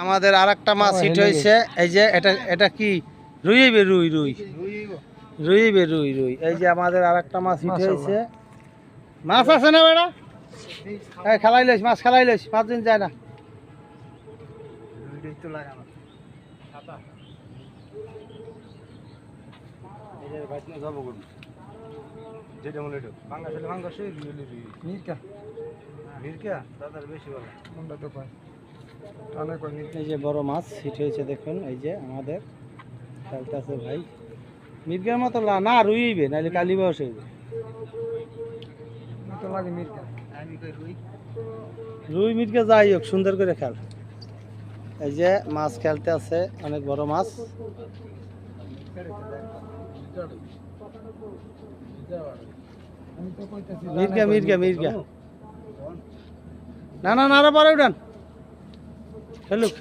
আমাদের আরেকটা মাছ হিট হয়েছে এই যে এটা কি রুই হইবে রুই রুই রুই হইবে রুই রুই এই যে আমাদের আরেকটা মাছ হিট হয়েছে মাছ আছে না বেড়া এই খেলাই লইস মাছ খেলাই লইস 5 দিন যায় না যেটা মনে এটা বাংলাদেশে মিরকা মিরকা দাদার বেশি ভালো কোনটা তো কয় টানে কয় এই যে বড় মাছ হিট হয়েছে দেখুন এই যে আমাদের খেলতেছে ভাই মিরকার মতো না রুইবে নাহলে কালি বয়স হইবে তো লাগে মিরকা আমি কই রুই রুই মিরকা যাই হোক সুন্দর করে খেল এই যে মাছ খেলতে আছে অনেক বড় মাছ মিরকা মিরকা মিরকা না না না পরে উঠান খেলুক